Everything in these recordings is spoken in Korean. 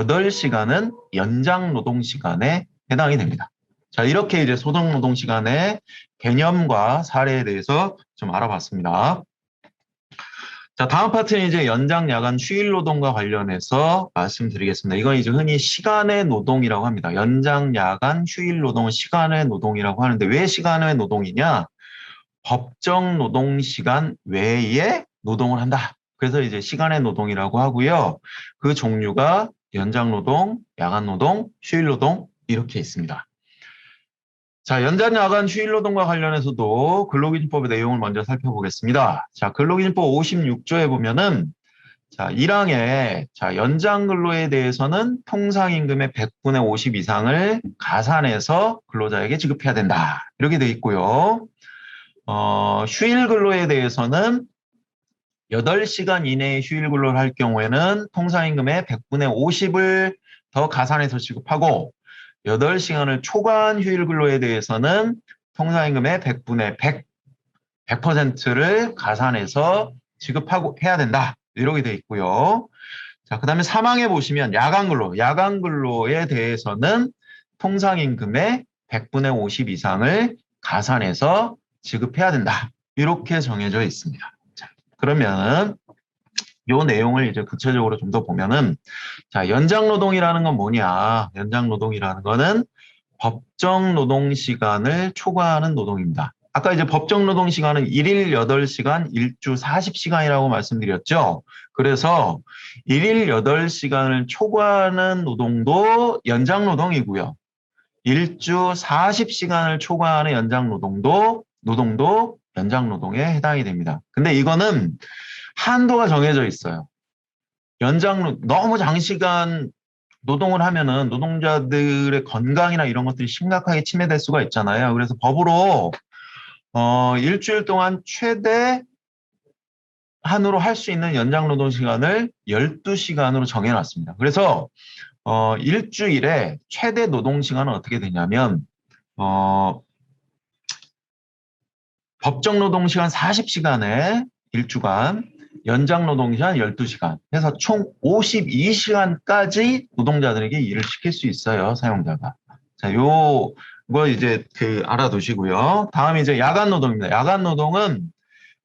8시간은 연장 노동 시간에 해당이 됩니다. 자, 이렇게 이제 소정 노동 시간의 개념과 사례에 대해서 좀 알아봤습니다. 자, 다음 파트는 이제 연장 야간 휴일 노동과 관련해서 말씀드리겠습니다. 이건 이제 흔히 시간의 노동이라고 합니다. 연장 야간 휴일 노동은 시간의 노동이라고 하는데 왜 시간의 노동이냐? 법정 노동 시간 외에 노동을 한다. 그래서 이제 시간의 노동이라고 하고요. 그 종류가 연장 노동, 야간 노동, 휴일 노동 이렇게 있습니다. 자, 연장 야간 휴일 노동과 관련해서도 근로기준법의 내용을 먼저 살펴보겠습니다. 자, 근로기준법 56조에 보면은 자, 1항에 자, 연장 근로에 대해서는 통상임금의 100분의 50 이상을 가산해서 근로자에게 지급해야 된다. 이렇게 돼 있고요. 휴일 근로에 대해서는 8시간 이내의 휴일 근로를 할 경우에는 통상임금의 100분의 50을 더 가산해서 지급하고 8시간을 초과한 휴일 근로에 대해서는 통상임금의 100분의 100%를 가산해서 지급하고 해야 된다. 이렇게 돼 있고요. 자, 그다음에 3항에 보시면 야간 근로에 대해서는 통상임금의 100분의 50 이상을 가산해서 지급해야 된다. 이렇게 정해져 있습니다. 자, 그러면 이 내용을 이제 구체적으로 좀 더 보면은 자, 연장 노동이라는 건 뭐냐? 연장 노동이라는 거는 법정 노동 시간을 초과하는 노동입니다. 아까 이제 법정 노동 시간은 1일 8시간, 1주 40시간이라고 말씀드렸죠. 그래서 1일 8시간을 초과하는 노동도 연장 노동이고요. 1주 40시간을 초과하는 연장 노동도 연장 노동에 해당이 됩니다. 근데 이거는 한도가 정해져 있어요. 너무 장시간 노동을 하면은 노동자들의 건강이나 이런 것들이 심각하게 침해될 수가 있잖아요. 그래서 법으로 일주일 동안 최대 한으로 할 수 있는 연장 노동 시간을 12시간으로 정해놨습니다. 그래서 일주일에 최대 노동 시간은 어떻게 되냐면 법정 노동 시간 40시간에 일주간, 연장 노동 시간 12시간 해서 총 52시간까지 노동자들에게 일을 시킬 수 있어요, 사용자가. 자, 이거 이제 알아두시고요. 다음 이제 야간 노동입니다. 야간 노동은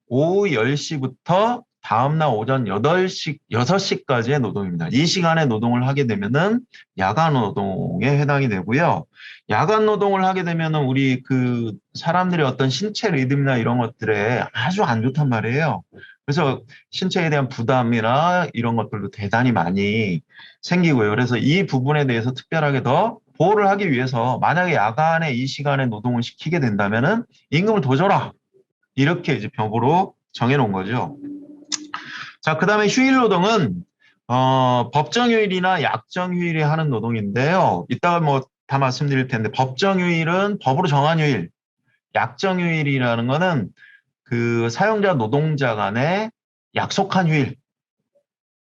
오후 10시부터 다음날 오전 6시까지의 노동입니다. 이 시간에 노동을 하게 되면은 야간 노동에 해당이 되고요. 야간 노동을 하게 되면은 우리 사람들의 어떤 신체 리듬이나 이런 것들에 아주 안 좋단 말이에요. 그래서 신체에 대한 부담이나 이런 것들도 대단히 많이 생기고요. 그래서 이 부분에 대해서 특별하게 더 보호를 하기 위해서 만약에 야간에 이 시간에 노동을 시키게 된다면은 임금을 더 줘라. 이렇게 이제 법으로 정해놓은 거죠. 자, 그 다음에 휴일 노동은 법정 휴일이나 약정 휴일이 하는 노동인데요. 이따가 뭐 다 말씀드릴 텐데 법정 휴일은 법으로 정한 휴일, 약정 휴일이라는 거는 사용자 노동자 간에 약속한 휴일,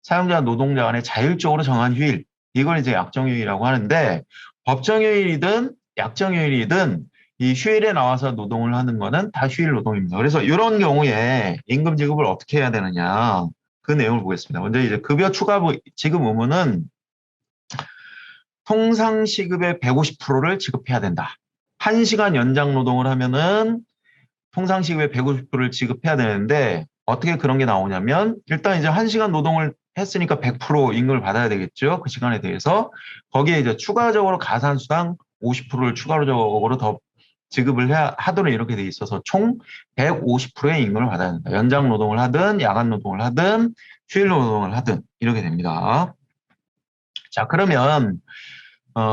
사용자 노동자 간에 자율적으로 정한 휴일, 이걸 이제 약정 휴일이라고 하는데 법정 휴일이든 약정 휴일이든 이 휴일에 나와서 노동을 하는 거는 다 휴일 노동입니다. 그래서 이런 경우에 임금 지급을 어떻게 해야 되느냐 그 내용을 보겠습니다. 먼저 이제 급여 추가 지급 의무는 통상 시급의 150%를 지급해야 된다. 1시간 연장 노동을 하면은 통상 시급의 150%를 지급해야 되는데 어떻게 그런 게 나오냐면 일단 이제 1시간 노동을 했으니까 100% 임금을 받아야 되겠죠. 그 시간에 대해서 거기에 이제 추가적으로 가산수당 50%를 추가적으로 더 지급을 하도록 이렇게 돼 있어서 총 150%의 임금을 받아야 된다. 연장 노동을 하든 야간 노동을 하든 휴일 노동을 하든 이렇게 됩니다. 자, 그러면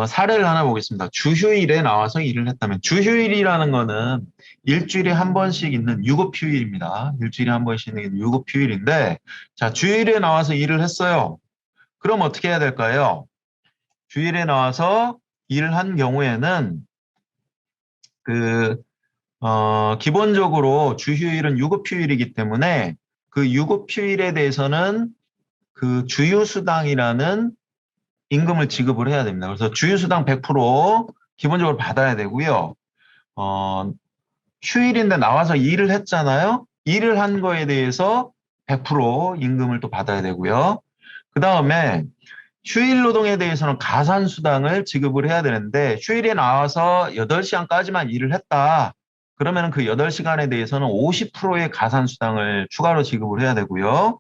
사례를 하나 보겠습니다. 주휴일에 나와서 일을 했다면 주휴일이라는 거는 일주일에 한 번씩 있는 유급휴일입니다. 일주일에 한 번씩 있는 유급휴일인데 자, 주일에 나와서 일을 했어요. 그럼 어떻게 해야 될까요? 주일에 나와서 일을 한 경우에는 기본적으로 주휴일은 유급휴일이기 때문에 그 유급휴일에 대해서는 주휴수당이라는 임금을 지급을 해야 됩니다. 그래서 주휴수당 100% 기본적으로 받아야 되고요. 휴일인데 나와서 일을 했잖아요. 일을 한 거에 대해서 100% 임금을 또 받아야 되고요. 그 다음에 휴일 노동에 대해서는 가산수당을 지급을 해야 되는데 휴일에 나와서 8시간까지만 일을 했다. 그러면 그 8시간에 대해서는 50%의 가산수당을 추가로 지급을 해야 되고요.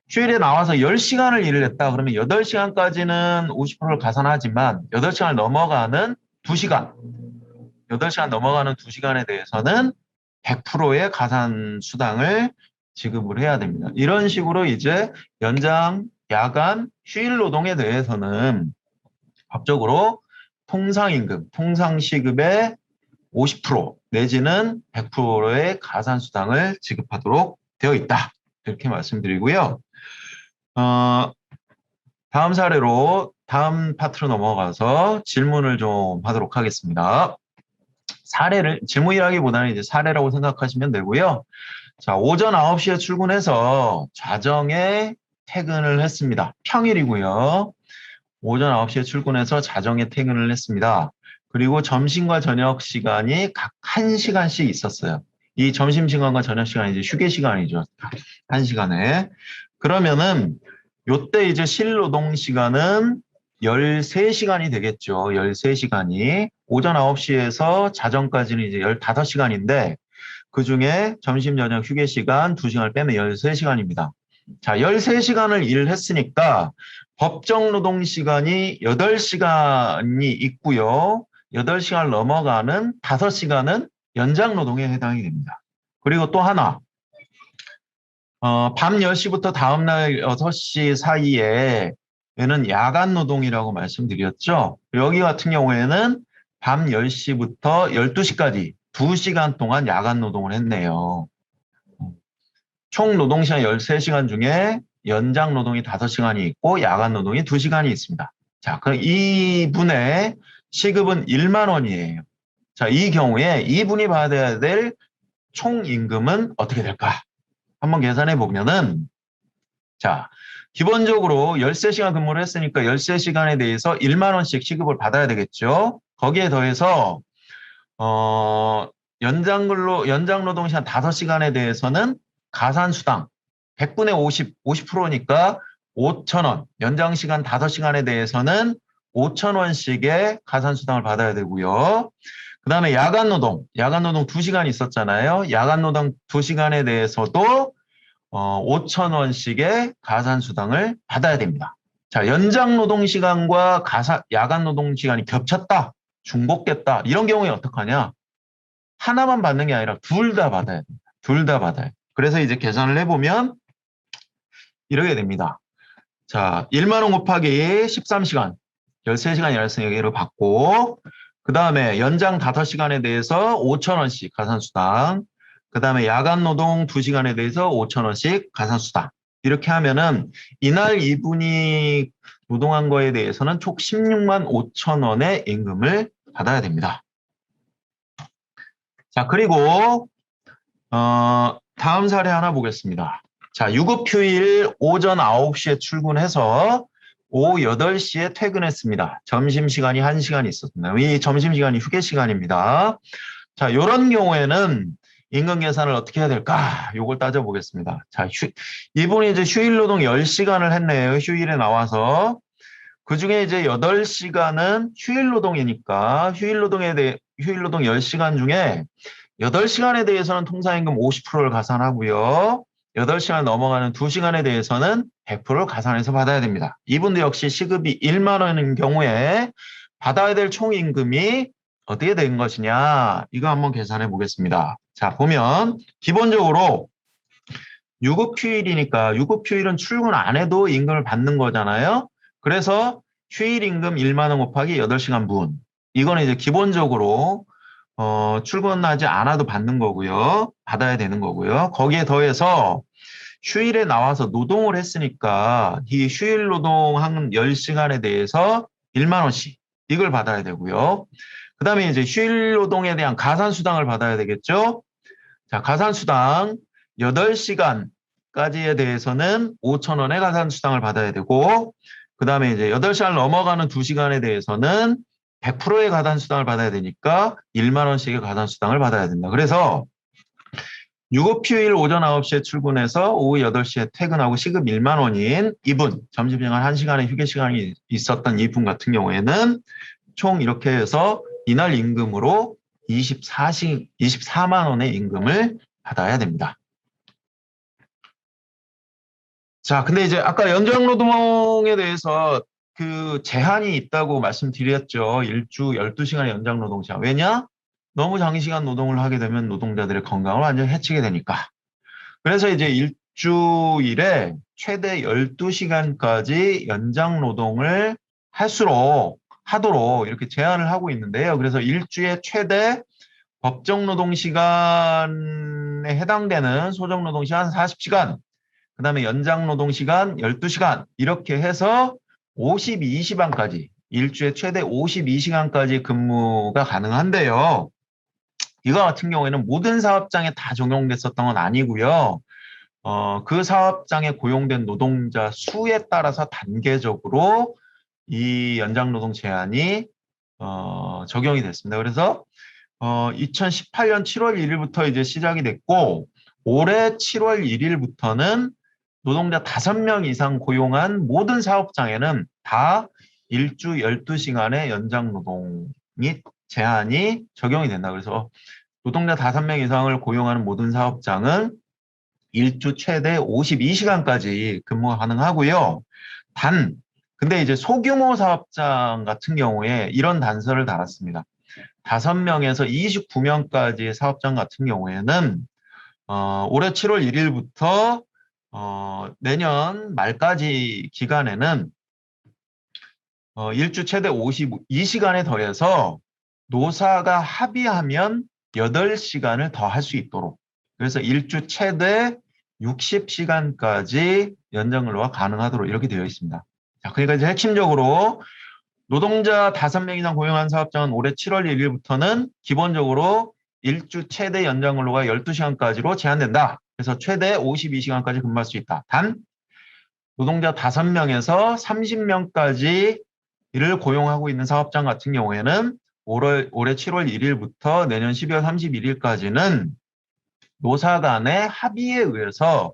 휴일에 나와서 10시간을 일을 했다. 그러면 8시간까지는 50%를 가산하지만 8시간을 넘어가는 2시간, 8시간 넘어가는 2시간에 대해서는 100%의 가산수당을 지급을 해야 됩니다. 이런 식으로 이제 연장, 야간, 휴일 노동에 대해서는 법적으로 통상임금, 통상시급의 50% 내지는 100%의 가산수당을 지급하도록 되어 있다. 이렇게 말씀드리고요. 다음 사례로 다음 파트로 넘어가서 질문을 좀 하도록 하겠습니다. 질문이라기보다는 이제 사례라고 생각하시면 되고요. 자, 오전 9시에 출근해서 자정에 퇴근을 했습니다. 평일이고요. 오전 9시에 출근해서 자정에 퇴근을 했습니다. 그리고 점심과 저녁 시간이 각 1시간씩 있었어요. 이 점심시간과 저녁 시간이 이제 휴게 시간이죠. 1시간에. 그러면은 요때 이제 실노동 시간은 13시간이 되겠죠. 13시간이. 오전 9시에서 자정까지는 이제 15시간인데 그 중에 점심, 저녁, 휴게 시간 2시간을 빼면 13시간입니다. 자, 13시간을 일을 했으니까 법정 노동 시간이 8시간이 있고요. 8시간을 넘어가는 5시간은 연장 노동에 해당이 됩니다. 그리고 또 하나, 밤 10시부터 다음날 6시 사이에는 야간 노동이라고 말씀드렸죠. 여기 같은 경우에는 밤 10시부터 12시까지 2시간 동안 야간 노동을 했네요. 총 노동시간 13시간 중에 연장 노동이 5시간이 있고 야간 노동이 2시간이 있습니다. 자, 그럼 이분의 시급은 1만 원이에요. 자, 이 경우에 이분이 받아야 될 총 임금은 어떻게 될까? 한번 계산해 보면은, 자, 기본적으로 13시간 근무를 했으니까 13시간에 대해서 1만 원씩 시급을 받아야 되겠죠. 거기에 더해서 연장 노동 시간 5시간에 대해서는 가산수당 100분의 50%니까 5,000원, 연장 시간 5시간에 대해서는 5,000원씩의 가산수당을 받아야 되고요. 그 다음에 야간 노동 2시간 있었잖아요. 야간 노동 2시간에 대해서도 5,000원씩의 가산수당을 받아야 됩니다. 자, 연장 노동 시간과 야간 노동 시간이 겹쳤다, 중복됐다, 이런 경우에 어떡하냐? 하나만 받는 게 아니라 둘 다 받아야 됩니다. 둘 다 받아요. 그래서 이제 계산을 해보면 이렇게 됩니다. 자, 1만 원 곱하기 13시간, 13시간 일했으니까 여기로 받고, 그 다음에 연장 5시간에 대해서 5,000원씩 가산수당, 그 다음에 야간 노동 2시간에 대해서 5,000원씩 가산수당. 이렇게 하면은 이날 이분이 노동한 거에 대해서는 총 16만 5천 원의 임금을 받아야 됩니다. 자, 그리고 다음 사례 하나 보겠습니다. 자, 유급휴일 오전 9시에 출근해서 오후 8시에 퇴근했습니다. 점심시간이 1시간 있었습니다. 이 점심시간이 휴게시간입니다. 자, 이런 경우에는 임금 계산을 어떻게 해야 될까? 요걸 따져보겠습니다. 자, 이분이 이제 휴일 노동 10시간을 했네요. 휴일에 나와서. 그 중에 이제 8시간은 휴일 노동이니까 휴일 노동 10시간 중에 8시간에 대해서는 통상임금 50%를 가산하고요. 8시간 넘어가는 2시간에 대해서는 100%를 가산해서 받아야 됩니다. 이분도 역시 시급이 1만 원인 경우에 받아야 될 총임금이 어떻게 된 것이냐, 이거 한번 계산해 보겠습니다. 자, 보면 기본적으로 유급휴일이니까 유급휴일은 출근 안 해도 임금을 받는 거잖아요. 그래서 휴일임금 1만 원 곱하기 8시간 분, 이거는 이제 기본적으로 출근하지 않아도 받는 거고요. 받아야 되는 거고요. 거기에 더해서 휴일에 나와서 노동을 했으니까 이 휴일 노동한 10시간에 대해서 1만 원씩 이걸 받아야 되고요. 그 다음에 이제 휴일 노동에 대한 가산수당을 받아야 되겠죠. 자, 가산수당 8시간까지에 대해서는 5,000원의 가산수당을 받아야 되고, 그 다음에 이제 8시간을 넘어가는 2시간에 대해서는 100%의 가산수당을 받아야 되니까 1만 원씩의 가산수당을 받아야 된다. 그래서 유급휴일 오전 9시에 출근해서 오후 8시에 퇴근하고 시급 1만 원인 이분, 점심시간 1시간의 휴게 시간이 있었던 이분 같은 경우에는 총 이렇게 해서 이날 임금으로 24만 원의 임금을 받아야 됩니다. 자, 근데 이제 아까 연장노동에 대해서 그 제한이 있다고 말씀드렸죠. 일주 12시간의 연장노동 제한. 왜냐? 너무 장시간 노동을 하게 되면 노동자들의 건강을 완전히 해치게 되니까. 그래서 이제 일주일에 최대 12시간까지 연장 노동을 하도록 이렇게 제한을 하고 있는데요. 그래서 일주에 최대 법정 노동 시간에 해당되는 소정 노동 시간 40시간, 그다음에 연장 노동 시간 12시간 이렇게 해서 52시간까지 일주에 최대 52시간까지 근무가 가능한데요. 이거 같은 경우에는 모든 사업장에 다 적용됐었던 건 아니고요. 그 사업장에 고용된 노동자 수에 따라서 단계적으로 이 연장노동 제한이 적용이 됐습니다. 그래서 2018년 7월 1일부터 이제 시작이 됐고 올해 7월 1일부터는 노동자 5명 이상 고용한 모든 사업장에는 다 일주 12시간의 연장노동이 제한이 적용이 된다. 그래서 노동자 5명 이상을 고용하는 모든 사업장은 일주 최대 52시간까지 근무가 가능하고요. 근데 이제 소규모 사업장 같은 경우에 이런 단서를 달았습니다. 5명에서 29명까지의 사업장 같은 경우에는 올해 7월 1일부터 내년 말까지 기간에는 일주 최대 52시간에 더해서 노사가 합의하면 8시간을 더 할 수 있도록, 그래서 일주 최대 60시간까지 연장 근로가 가능하도록 이렇게 되어 있습니다. 자, 그러니까 이제 핵심적으로 노동자 5명 이상 고용한 사업장은 올해 7월 1일부터는 기본적으로 일주 최대 연장 근로가 12시간까지로 제한된다. 그래서 최대 52시간까지 근무할 수 있다. 단 노동자 5명에서 30명까지 이를 고용하고 있는 사업장 같은 경우에는 올해 7월 1일부터 내년 12월 31일까지는 노사 간의 합의에 의해서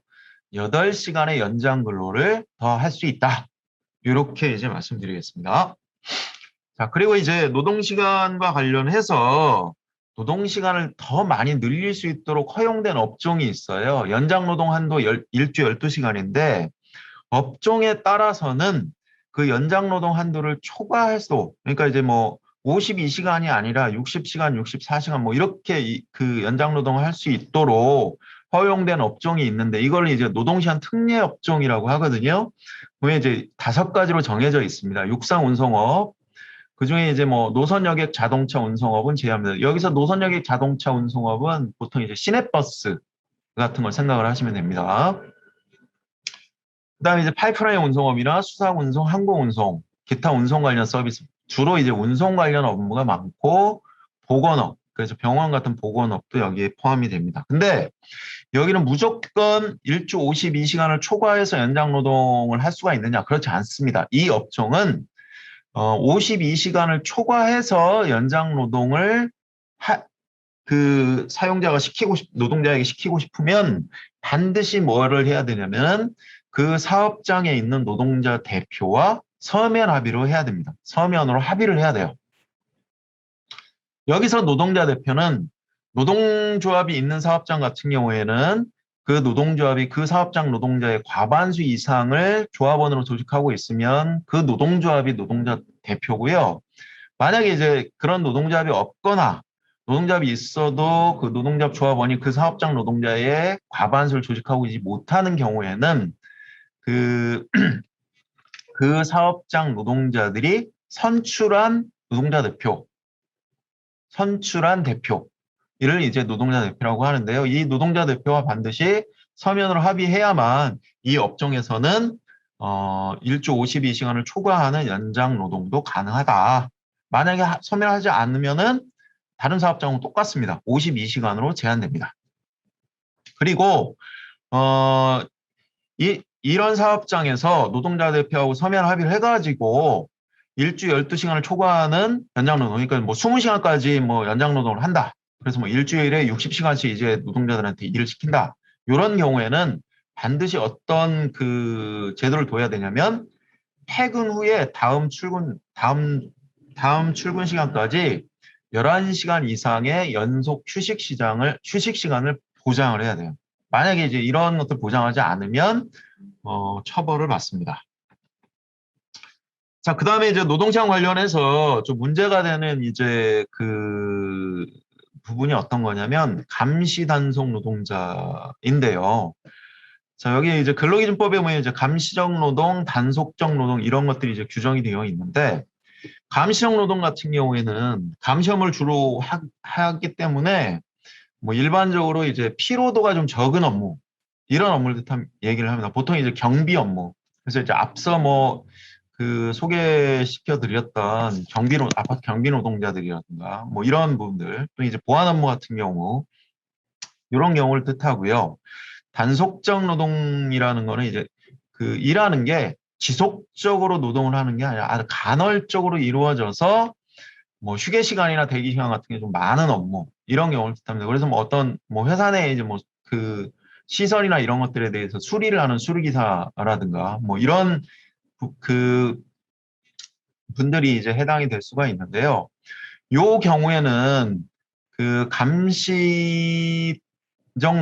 8시간의 연장 근로를 더 할 수 있다. 이렇게 이제 말씀드리겠습니다. 자, 그리고 이제 노동시간과 관련해서 노동시간을 더 많이 늘릴 수 있도록 허용된 업종이 있어요. 연장노동 한도 일주 12시간인데 업종에 따라서는 그 연장노동 한도를 초과해서, 그러니까 이제 뭐 52시간이 아니라 60시간, 64시간 뭐 이렇게 그 연장노동을 할 수 있도록 허용된 업종이 있는데 이걸 이제 노동시간 특례 업종이라고 하거든요. 그게 이제 5가지로 정해져 있습니다. 육상 운송업, 그중에 이제 뭐 노선 여객 자동차 운송업은 제외합니다. 여기서 노선 여객 자동차 운송업은 보통 이제 시내버스 같은 걸 생각을 하시면 됩니다. 그다음에 이제 파이프라인 운송업이나 수상 운송, 항공 운송, 기타 운송 관련 서비스, 주로 이제 운송 관련 업무가 많고 보건업, 그래서 병원 같은 보건업도 여기에 포함이 됩니다. 근데 여기는 무조건 일주 52시간을 초과해서 연장 노동을 할 수가 있느냐? 그렇지 않습니다. 이 업종은 52시간을 초과해서 연장 노동을 그 사용자가 노동자에게 시키고 싶으면 반드시 뭐를 해야 되냐면 그 사업장에 있는 노동자 대표와 서면 합의로 해야 됩니다. 서면으로 합의를 해야 돼요. 여기서 노동자 대표는 노동조합이 있는 사업장 같은 경우에는 그 노동조합이 그 사업장 노동자의 과반수 이상을 조합원으로 조직하고 있으면 그 노동조합이 노동자 대표고요. 만약에 이제 그런 노동조합이 없거나 노동조합이 있어도 그 노동조합 조합원이 그 사업장 노동자의 과반수를 조직하고 있지 못하는 경우에는 그 사업장 노동자들이 선출한 대표, 이를 이제 노동자 대표라고 하는데요. 이 노동자 대표와 반드시 서면으로 합의해야만 이 업종에서는 일주 52시간을 초과하는 연장 노동도 가능하다. 만약에 서면하지 않으면은 다른 사업장은 똑같습니다. 52시간으로 제한됩니다. 그리고 이런 사업장에서 노동자 대표하고 서면 합의를 해가지고 일주 12시간을 초과하는 연장 노동, 그러니까 뭐 20시간까지 뭐 연장 노동을 한다. 그래서 뭐 일주일에 60시간씩 이제 노동자들한테 일을 시킨다. 이런 경우에는 반드시 어떤 그 제도를 둬야 되냐면 퇴근 후에 다음 출근 시간까지 11시간 이상의 연속 휴식 시간을 보장을 해야 돼요. 만약에 이제 이런 것들 보장하지 않으면 처벌을 받습니다. 자, 그다음에 이제 노동시간 관련해서 좀 문제가 되는 이제 그 부분이 어떤 거냐면 감시 단속 노동자인데요. 자, 여기 이제 근로기준법에 보면 이제 감시적 노동, 단속적 노동 이런 것들이 이제 규정이 되어 있는데 감시적 노동 같은 경우에는 감시업을 주로 하기 때문에 뭐 일반적으로 이제 피로도가 좀 적은 업무 이런 업무를 얘기를 합니다. 보통 이제 경비 업무. 그래서 이제 앞서 뭐 그 소개시켜 드렸던 아파트 경비 노동자들이라든가 뭐 이런 부분들 또 이제 보안 업무 같은 경우 이런 경우를 뜻하고요. 단속적 노동이라는 거는 이제 그 일하는 게 지속적으로 노동을 하는 게 아니라 아주 간헐적으로 이루어져서 뭐 휴게 시간이나 대기 시간 같은 게 좀 많은 업무 이런 경우를 뜻합니다. 그래서 뭐 어떤 뭐 회사 내에 이제 뭐 그 시설이나 이런 것들에 대해서 수리를 하는 수리기사라든가 뭐 이런 그 분들이 이제 해당이 될 수가 있는데요. 요 경우에는 그 감시적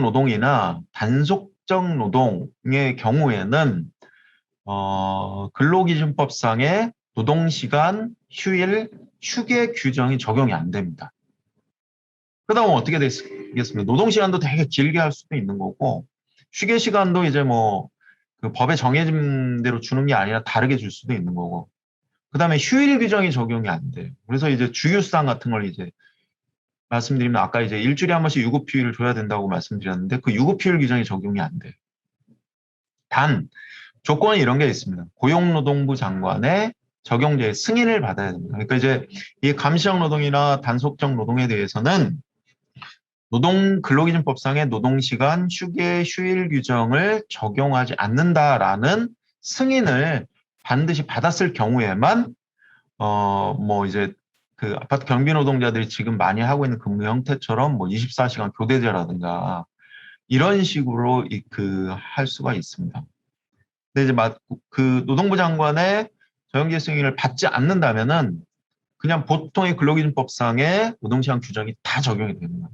노동이나 단속적 노동의 경우에는 근로기준법상의 노동시간, 휴일, 휴게 규정이 적용이 안 됩니다. 그러다 보면 어떻게 되겠습니까? 노동시간도 되게 길게 할 수도 있는 거고, 휴게 시간도 이제 뭐, 그 법에 정해진 대로 주는 게 아니라 다르게 줄 수도 있는 거고, 그 다음에 휴일 규정이 적용이 안 돼요. 그래서 이제 주휴수당 같은 걸 이제 말씀드리면 아까 이제 일주일에 한 번씩 유급휴일을 줘야 된다고 말씀드렸는데 그 유급휴일 규정이 적용이 안 돼요. 단, 조건이 이런 게 있습니다. 고용노동부 장관의 적용제의 승인을 받아야 됩니다. 그러니까 이제 이 감시적 노동이나 단속적 노동에 대해서는 근로기준법상의 노동시간, 휴게, 휴일 규정을 적용하지 않는다라는 승인을 반드시 받았을 경우에만 뭐 이제 그 아파트 경비 노동자들이 지금 많이 하고 있는 근무 형태처럼 뭐 24시간 교대제라든가 이런 식으로 할 수가 있습니다. 근데 이제 그 노동부 장관의 정규 승인을 받지 않는다면은 그냥 보통의 근로기준법상의 노동시간 규정이 다 적용이 되는 거예요.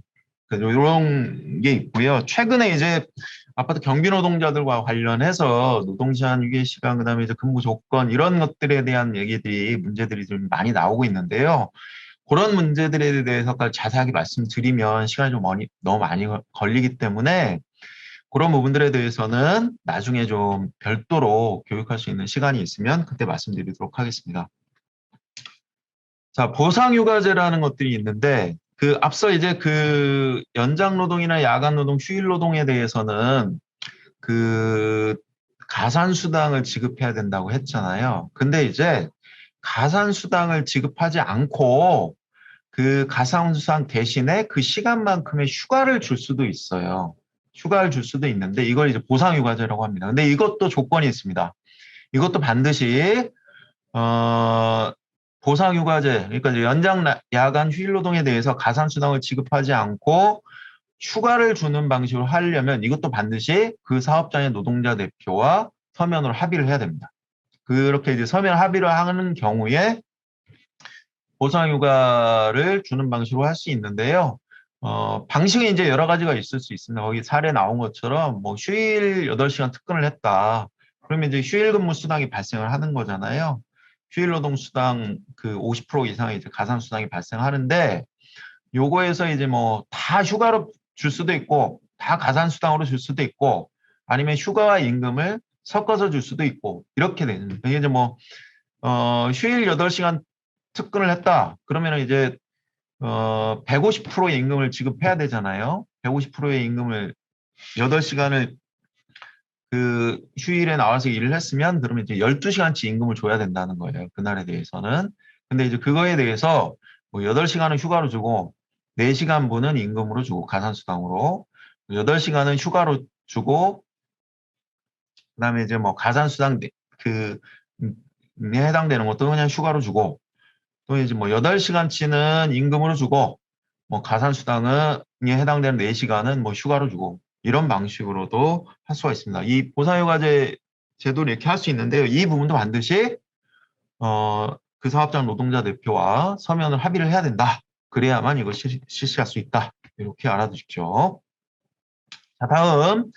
그래서 이런 게 있고요. 최근에 이제 아파트 경비 노동자들과 관련해서 노동시간, 휴게시간, 그다음에 이제 근무 조건 이런 것들에 대한 문제들이 좀 많이 나오고 있는데요. 그런 문제들에 대해서까지 자세하게 말씀드리면 시간이 좀 너무 많이 걸리기 때문에 그런 부분들에 대해서는 나중에 좀 별도로 교육할 수 있는 시간이 있으면 그때 말씀드리도록 하겠습니다. 자, 보상휴가제라는 것들이 있는데 그 앞서 이제 그 연장 노동이나 야간 노동, 휴일 노동에 대해서는 그 가산수당을 지급해야 된다고 했잖아요. 근데 이제 가산수당을 지급하지 않고 그 가산수당 대신에 그 시간만큼의 휴가를 줄 수도 있어요. 휴가를 줄 수도 있는데 이걸 이제 보상휴가제라고 합니다. 근데 이것도 조건이 있습니다. 이것도 반드시 보상휴가제, 그러니까 이제 연장 야간 휴일 노동에 대해서 가산수당을 지급하지 않고 휴가를 주는 방식으로 하려면 이것도 반드시 그 사업장의 노동자 대표와 서면으로 합의를 해야 됩니다. 그렇게 이제 서면 합의를 하는 경우에 보상휴가를 주는 방식으로 할 수 있는데요. 방식이 이제 여러 가지가 있을 수 있습니다. 거기 사례 나온 것처럼 뭐 휴일 8시간 특근을 했다. 그러면 이제 휴일 근무 수당이 발생을 하는 거잖아요. 휴일 노동 수당 그 50% 이상의 이제 가산 수당이 발생하는데 요거에서 이제 뭐 다 휴가로 줄 수도 있고 다 가산 수당으로 줄 수도 있고 아니면 휴가와 임금을 섞어서 줄 수도 있고 이렇게 되는 거예요. 이제 뭐 휴일 8시간 특근을 했다. 그러면 이제 150%의 임금을 지급해야 되잖아요. 150%의 임금을 8시간을 그 휴일에 나와서 일을 했으면 그러면 이제 12시간치 임금을 줘야 된다는 거예요. 그날에 대해서는. 근데 이제 그거에 대해서 뭐 8시간은 휴가로 주고 4시간분은 임금으로 주고 가산수당으로 8시간은 휴가로 주고 그다음에 이제 뭐 가산수당 그 해당되는 것도 그냥 휴가로 주고 또 이제 뭐 8시간치는 임금으로 주고 뭐 가산수당에 해당되는 4시간은 뭐 휴가로 주고 이런 방식으로도 할 수가 있습니다. 이 보상휴가제 제도를 이렇게 할 수 있는데요. 이 부분도 반드시 그 사업장 노동자 대표와 서면을 합의를 해야 된다. 그래야만 이걸 실시할 수 있다. 이렇게 알아두십시오. 자, 다음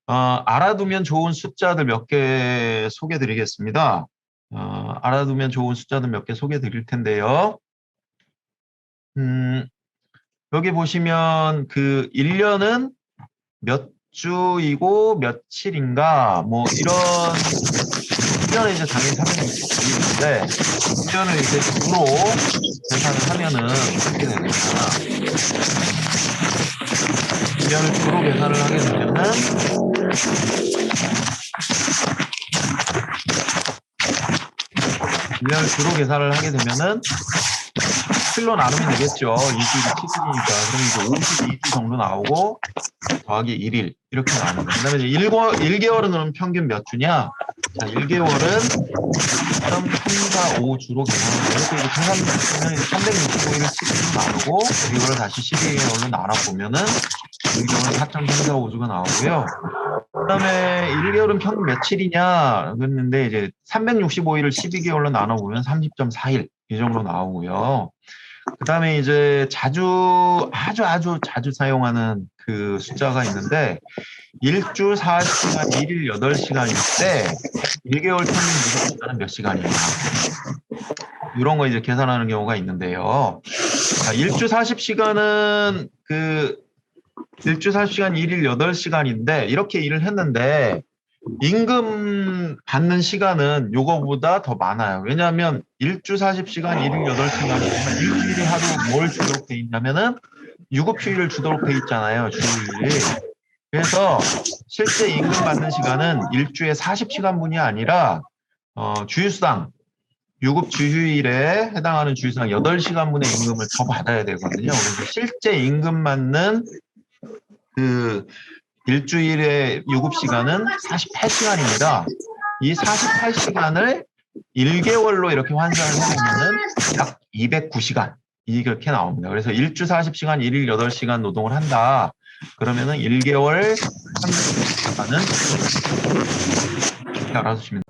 알아두면 좋은 숫자들 몇 개 소개해 드리겠습니다. 알아두면 좋은 숫자들 몇 개 소개해 드릴 텐데요. 여기 보시면 그 1년은 몇 주이고 며칠인가 뭐 이런 1년에 이제 당연히 365일인데 1년을 이제 주로 계산을 하면은 어떻게 되느냐 1년을 주로 계산을 하게 되면은 1년을 주로 계산을 하게 되면은 7로 나누면 되겠죠. 2주일이 7일이니까. 그러면 이제 52주 정도 나오고 더하기 1일 이렇게 나옵니다. 그 다음에 이제 1개월은 그럼 평균 몇 주냐? 자, 1개월은 3.345주로 계산을 이렇게 계산하면 365일을 7일로 나누고 이걸 다시 12개월로 나눠보면은 1개월은 4.345주가 나오고요. 그 다음에 1개월은 평균 며칠이냐 그랬는데 이제 365일을 12개월로 나눠보면 30.4일 이 정도 나오고요. 그 다음에 이제 아주 자주 사용하는 그 숫자가 있는데 1주 4시간 1일 8시간일 때 1개월 평균 노동시간은 몇 시간이냐 이런 거 이제 계산하는 경우가 있는데요. 자, 1주 40시간은 1주 40시간 1일 8시간인데 이렇게 일을 했는데 임금 받는 시간은 요거보다 더 많아요. 왜냐하면 1주 40시간 1일 8시간이면 일주일에 하루 뭘 주도록 돼 있냐면은 유급휴일을 주도록 돼 있잖아요. 주일이. 그래서 실제 임금 받는 시간은 일주에 40시간분이 아니라 주휴수당 유급 주휴일에 해당하는 주휴수당 8시간분의 임금을 더 받아야 되거든요. 그래서 실제 임금 받는 그 일주일의 유급시간은 48시간입니다. 이 48시간을 1개월로 이렇게 환산을 해보면은 약 209시간 이렇게 나옵니다. 그래서 1주 40시간 1일 8시간 노동을 한다. 그러면은 1개월 300시간은 이렇게 알아두시면